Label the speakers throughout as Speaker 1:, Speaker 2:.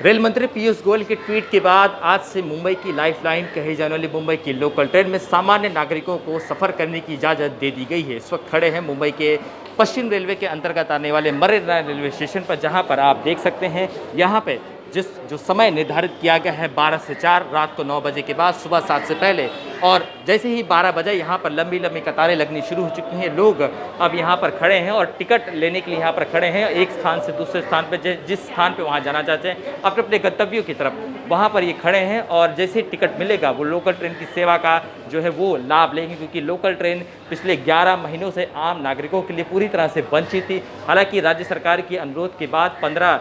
Speaker 1: Rail मंत्री पीयूष गोयल के tweet के बाद आज से मुंबई की लाइफलाइन कही जाने वाली मुंबई की लोकल ट्रेन में सामान्य नागरिकों को सफ़र करने की इजाज़त दे दी गई है। इस वक्त खड़े हैं मुंबई के पश्चिम रेलवे के अंतर्गत आने वाले मरेना रेलवे स्टेशन पर, जहां पर आप देख सकते हैं यहाँ पे जो समय निर्धारित किया गया है 12 से 4, रात को 9 बजे के बाद, सुबह 7 से पहले। और जैसे ही 12 बजे यहाँ पर लंबी लंबी कतारें लगनी शुरू हो चुकी हैं। लोग अब यहाँ पर खड़े हैं और टिकट लेने के लिए यहाँ पर खड़े हैं। एक स्थान से दूसरे स्थान पर, जिस स्थान पर वहाँ जाना चाहते हैं अपने अपने गंतव्यों की तरफ, वहाँ पर ये खड़े हैं। और जैसे ही टिकट मिलेगा वो लोकल ट्रेन की सेवा का जो है वो लाभ लेंगे, क्योंकि लोकल ट्रेन पिछले 11 महीनों से आम नागरिकों के लिए पूरी तरह से वंचित थी। हालांकि राज्य सरकार के अनुरोध के बाद 15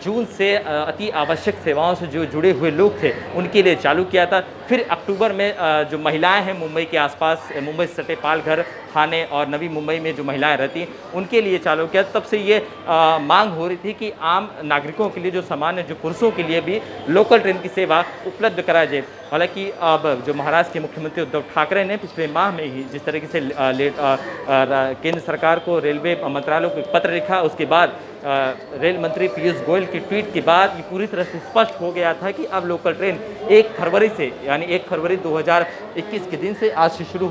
Speaker 1: जून से अति आवश्यक सेवाओं से जो जुड़े हुए लोग थे उनके लिए चालू किया था। फिर अक्टूबर में जो महिलाएं हैं मुंबई के आसपास, मुंबई से सटे पालघर, थाने और नवी मुंबई में जो महिलाएं रहती उनके लिए चालू किया। तब से ये मांग हो रही थी कि आम नागरिकों के लिए, जो सामान्य जो पुरुषों के लिए भी लोकल ट्रेन की सेवा उपलब्ध कराई जाए। हालांकि अब जो महाराष्ट्र के मुख्यमंत्री उद्धव ठाकरे ने पिछले माह में ही जिस तरीके से केंद्र सरकार को, रेलवे मंत्रालय को एक पत्र लिखा, उसके बाद रेल मंत्री पीयूष गोयल के ट्वीट के बाद ये पूरी तरह से स्पष्ट हो गया था कि अब लोकल ट्रेन 1 फरवरी से, यानी 1 फरवरी 2021 के दिन से आज से शुरू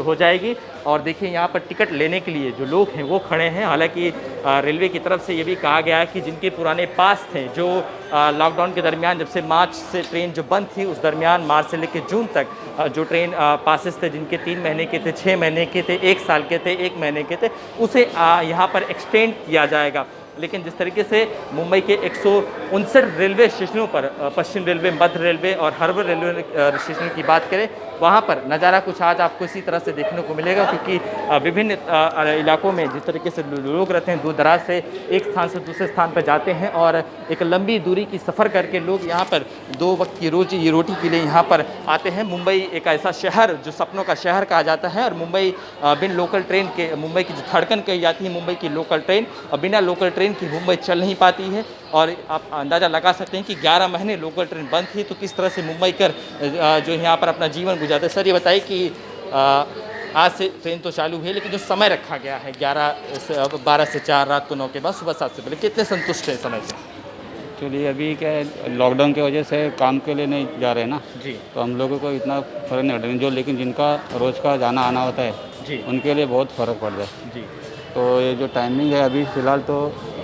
Speaker 1: हो जाएगी। और देखिए यहाँ पर टिकट लेने के लिए जो लोग हैं वो खड़े हैं। हालांकि रेलवे की तरफ से ये भी कहा गया है कि जिनके पुराने पास थे, जो लॉकडाउन के दरमियान, जब से मार्च से ट्रेन जो बंद थी उस दरमियान, मार्च से लेकर जून तक जो ट्रेन पासेस थे, जिनके 3 महीने के थे, 6 महीने के थे, 1 साल के थे, 1 महीने के थे, उसे यहाँ पर एक्सटेंड किया जाएगा। लेकिन जिस तरीके से मुंबई के 159 रेलवे स्टेशनों पर, पश्चिम रेलवे, मध्य रेलवे और हार्बर रेलवे स्टेशन की बात करें, वहाँ पर नज़ारा कुछ आज आपको इसी तरह से देखने को मिलेगा। क्योंकि विभिन्न इलाकों में जिस तरीके से लोग रहते हैं, दूर दराज से एक स्थान से दूसरे स्थान पर जाते हैं और एक लंबी दूरी की सफ़र करके लोग यहाँ पर 2 वक्त की रोटी के लिए यहाँ पर आते हैं। मुंबई एक ऐसा शहर जो सपनों का शहर कहा जाता है, और मुंबई बिन लोकल ट्रेन के, मुंबई की जो धड़कन कही जाती है मुंबई की लोकल ट्रेन, और बिना लोकल ट्रेन की मुंबई चल नहीं पाती है। और आप अंदाज़ा लगा सकते हैं कि 11 महीने लोकल ट्रेन बंद थी, तो किस तरह से मुंबई कर जो यहाँ पर अपना जीवन गुजारते। सर ये बताइए कि आज से ट्रेन तो चालू है, लेकिन जो समय रखा गया है 12 से 4, रात को 9 के बाद, सुबह 7 से पहले, कितने संतुष्ट हैं समय से?
Speaker 2: एक्चुअली अभी क्या है, लॉकडाउन की वजह से काम के लिए नहीं जा रहे हैं ना
Speaker 1: जी,
Speaker 2: तो हम लोगों को इतना फ़र्क नहीं पड़ता, जो लेकिन जिनका रोज़ का जाना आना होता है
Speaker 1: जी,
Speaker 2: उनके लिए बहुत फ़र्क पड़ जाए।
Speaker 1: जी,
Speaker 2: तो ये जो टाइमिंग है अभी फ़िलहाल तो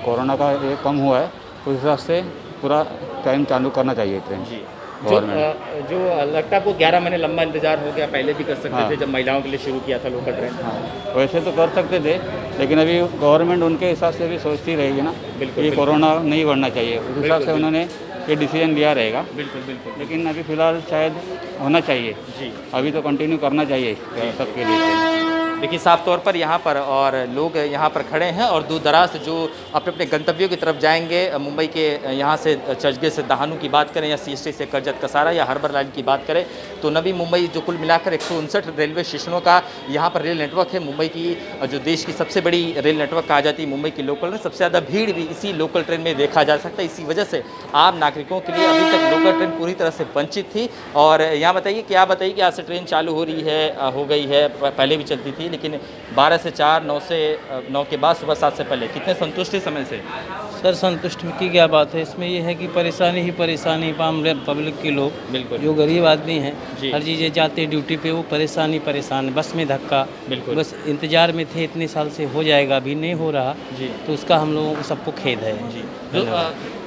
Speaker 2: कोरोना का ये कम हुआ है, उस हिसाब से पूरा टाइम चालू करना चाहिए ट्रेन।
Speaker 1: जी।
Speaker 2: गवर्नमेंट
Speaker 1: जो लगता है आपको 11 महीने लंबा इंतजार हो गया, पहले भी कर सकते
Speaker 2: हाँ।
Speaker 1: थे जब महिलाओं के लिए शुरू किया था लोकल ट्रेन।
Speaker 2: हाँ, वैसे तो कर सकते थे, लेकिन अभी गवर्नमेंट उनके हिसाब से भी सोचती रहेगी ना
Speaker 1: बिल्कुल,
Speaker 2: कि
Speaker 1: बिल्कुल।
Speaker 2: कोरोना नहीं बढ़ना चाहिए, उस हिसाब से
Speaker 1: बिल्कुल।
Speaker 2: उन्होंने ये डिसीजन लिया रहेगा।
Speaker 1: बिल्कुल बिल्कुल
Speaker 2: लेकिन अभी फ़िलहाल शायद होना चाहिए,
Speaker 1: जी।
Speaker 2: अभी तो कंटिन्यू करना चाहिए सबके लिए।
Speaker 1: देखिए साफ तौर पर यहाँ पर और लोग यहाँ पर खड़े हैं और दूर दराज से जो अपने अपने गंतव्यों की तरफ जाएंगे, मुंबई के यहाँ से चर्चगेट से दहानू की बात करें, या सीएसटी से करजत कसारा या हार्बर लाइन की बात करें, तो नवी मुंबई जो कुल मिलाकर 159 रेलवे स्टेशनों का यहाँ पर रेल नेटवर्क है। मुंबई की जो देश की सबसे बड़ी रेल नेटवर्क कहा जाती है मुंबई की लोकल ट्रेन, सबसे ज़्यादा भीड़ भी इसी लोकल ट्रेन में देखा जा सकता है। इसी वजह से आम नागरिकों के लिए अभी तक लोकल ट्रेन पूरी तरह से वंचित थी। और यहाँ बताइए कि आज से ट्रेन चालू हो रही है, हो गई है, पहले भी चलती थी, लेकिन 12 से 4, 9 से 9 के बाद, सुबह 7 से पहले, कितने संतुष्ट है समय से?
Speaker 3: सर संतुष्ट की क्या बात है, इसमें ये है कि परेशानी ही परेशानी, पब्लिक के लोग,
Speaker 1: बिल्कुल।
Speaker 3: जो गरीब आदमी हैं,
Speaker 1: जी।
Speaker 3: हर चीज़ें जाते हैं ड्यूटी पे, वो परेशान, बस में धक्का,
Speaker 1: बिल्कुल।
Speaker 3: बस इंतजार में थे इतने साल से, हो जाएगा, अभी नहीं हो रहा
Speaker 1: जी।
Speaker 3: तो उसका हम लोगों को सबको खेद है।
Speaker 1: जी, जो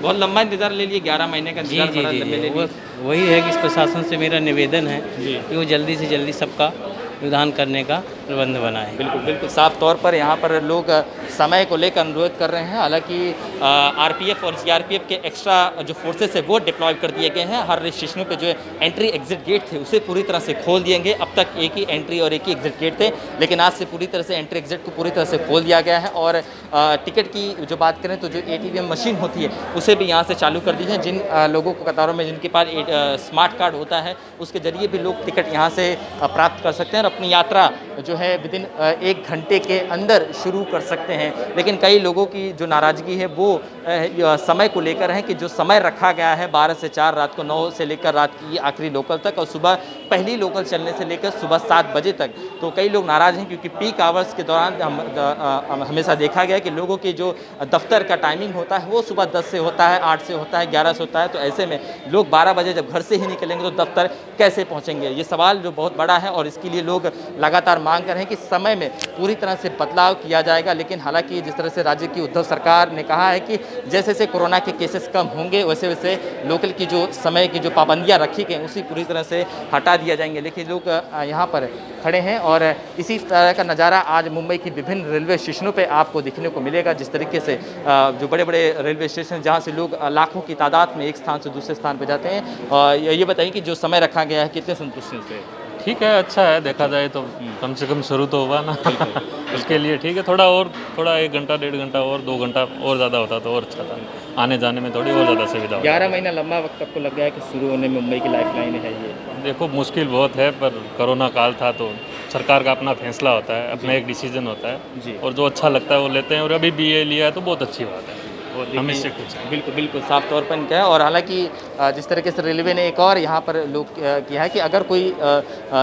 Speaker 1: बहुत लंबा इंतजार ले लिए, 11 महीने का
Speaker 3: जी
Speaker 1: इंतजार
Speaker 3: जी
Speaker 1: बड़ा
Speaker 3: जी
Speaker 1: लंबे ले
Speaker 3: जी,
Speaker 1: लिए।
Speaker 3: वही है कि इस प्रशासन से मेरा निवेदन है
Speaker 1: जी।
Speaker 3: कि वो जल्दी से जल्दी सबका विधान करने का प्रबंध बनाए।
Speaker 1: बिल्कुल बिल्कुल, साफ तौर पर यहाँ पर लोग समय को लेकर अनुरोध कर रहे हैं। हालांकि आरपीएफ और सीआरपीएफ के एक्स्ट्रा जो फोर्सेस है वो डिप्लॉय कर दिए गए हैं। हर स्टेशनों पे जो एंट्री एग्जिट गेट थे उसे पूरी तरह से खोल दिए गए। अब तक एक ही एंट्री और एक ही एग्जिट गेट थे, लेकिन आज से पूरी तरह से एंट्री एग्जिट को पूरी तरह से खोल दिया गया है। और टिकट की जो बात करें तो जो एटीएम मशीन होती है उसे भी यहाँ से चालू कर दी है। जिन लोगों को कतारों में, जिनके पास स्मार्ट कार्ड होता है, उसके जरिए भी लोग टिकट यहाँ से प्राप्त कर सकते हैं और अपनी यात्रा जो है विदिन 1 घंटे के अंदर शुरू कर सकते हैं। लेकिन कई लोगों की जो नाराज़गी है वो समय को लेकर है कि जो समय रखा गया है 12 से 4, रात को 9 से लेकर रात की आखिरी लोकल तक, और सुबह पहली लोकल चलने से लेकर सुबह 7 बजे तक। तो कई लोग नाराज़ हैं क्योंकि पीक आवर्स के दौरान हमेशा देखा गया कि लोगों के जो दफ्तर का टाइमिंग होता है वो सुबह 10 से होता है, 8 से होता है, 11 से होता है। तो ऐसे में लोग 12 बजे जब घर से ही निकलेंगे तो दफ्तर कैसे पहुँचेंगे, ये सवाल जो बहुत बड़ा है और इसके लिए लोग लगातार मांग कर रहे हैं कि समय में पूरी तरह से बदलाव किया जाएगा। लेकिन हालांकि जिस तरह से राज्य की उद्धव सरकार ने कहा है कि जैसे जैसे कोरोना के केसेस कम होंगे वैसे वैसे लोकल की जो समय की जो पाबंदियां रखी गई उसी पूरी तरह से हटा दिया जाएंगे। लेकिन लोग यहाँ पर खड़े हैं और इसी तरह का नज़ारा आज मुंबई की विभिन्न रेलवे स्टेशनों पे आपको देखने को मिलेगा। जिस तरीके से जो बड़े बड़े रेलवे स्टेशन जहाँ से लोग लाखों की तादाद में एक स्थान से दूसरे स्थान पर जाते हैं। और ये बताइए कि जो समय रखा गया है कितने संतुष्टि से?
Speaker 4: ठीक है, अच्छा है, देखा जाए तो कम से कम शुरू तो हुआ ना उसके लिए ठीक है। थोड़ा 1 घंटा 1.5 घंटा और 2 घंटा और ज़्यादा होता तो और अच्छा था, आने जाने में थोड़ी और ज़्यादा सुविधा होती।
Speaker 1: 11 महीना लंबा वक्त आपको लग गया है कि शुरू होने में मुंबई की लाइफलाइन है ये?
Speaker 4: देखो मुश्किल बहुत है, पर कोरोना काल था तो सरकार का अपना फैसला होता है, अपना एक डिसीजन होता है
Speaker 1: जी।
Speaker 4: और जो अच्छा लगता है वो लेते हैं। और अभी भी ये लिया है तो बहुत अच्छी बात है, हम इससे कुछ
Speaker 1: बिल्कुल बिल्कुल साफ तौर पर इनका है। और हालांकि जिस तरीके से रेलवे ने एक और यहाँ पर लोग किया है कि अगर कोई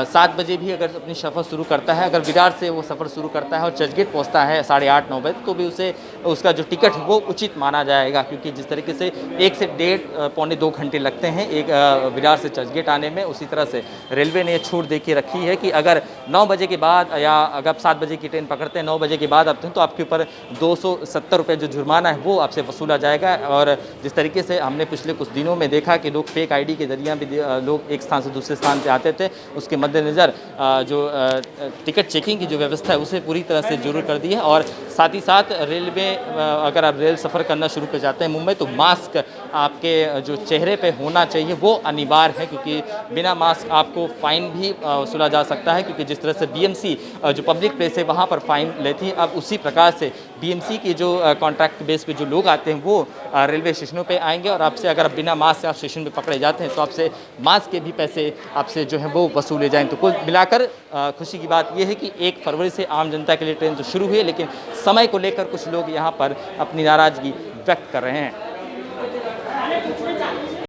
Speaker 1: 7 बजे भी अगर अपनी सफ़र शुरू करता है, अगर विरार से वो सफ़र शुरू करता है और चर्चगेट पहुँचता है 8:30-9 बजे, तो भी उसे उसका जो टिकट है वो उचित माना जाएगा। क्योंकि जिस तरीके से 1 से 1.5 पौने 2 घंटे लगते हैं एक विरार से चर्चगेट आने में, उसी तरह से रेलवे ने छूट दे के रखी है कि अगर 9 बजे के बाद या अगर आप 7 बजे की ट्रेन पकड़ते हैं 9 बजे के बाद आते हैं तो आपके ऊपर 270 रुपये जो जुर्माना है वो आपसे वसूला जाएगा। और जिस तरीके से हमने पिछले कुछ दिनों में देखा कि लोग फेक आईडी के जरिए भी लोग एक स्थान से दूसरे स्थान पे आते थे, उसके मद्देनज़र जो टिकट चेकिंग की जो व्यवस्था है उसे पूरी तरह से जरूर कर दी है। और साथ ही साथ रेलवे अगर आप रेल सफ़र करना शुरू कर जाते हैं मुंबई तो मास्क आपके जो चेहरे पे होना चाहिए वो अनिवार्य है, क्योंकि बिना मास्क आपको फ़ाइन भी वसूला जा सकता है। क्योंकि जिस तरह से बीएमसी जो पब्लिक प्लेस है वहाँ पर फ़ाइन लेती है, अब उसी प्रकार से बीएमसी की जो कॉन्ट्रैक्ट बेस पे जो लोग आते हैं वो रेलवे स्टेशनों पे आएंगे और आपसे अगर बिना मास्क से आप स्टेशन पे पकड़े जाते हैं तो आपसे मास्क के भी पैसे आपसे जो है वो वसूले जाएँ। तो कुल मिलाकर खुशी की बात यह है कि 1 फरवरी से आम जनता के लिए ट्रेन तो शुरू हुई है, लेकिन समय को लेकर कुछ लोग यहाँ पर अपनी नाराज़गी व्यक्त कर रहे हैं।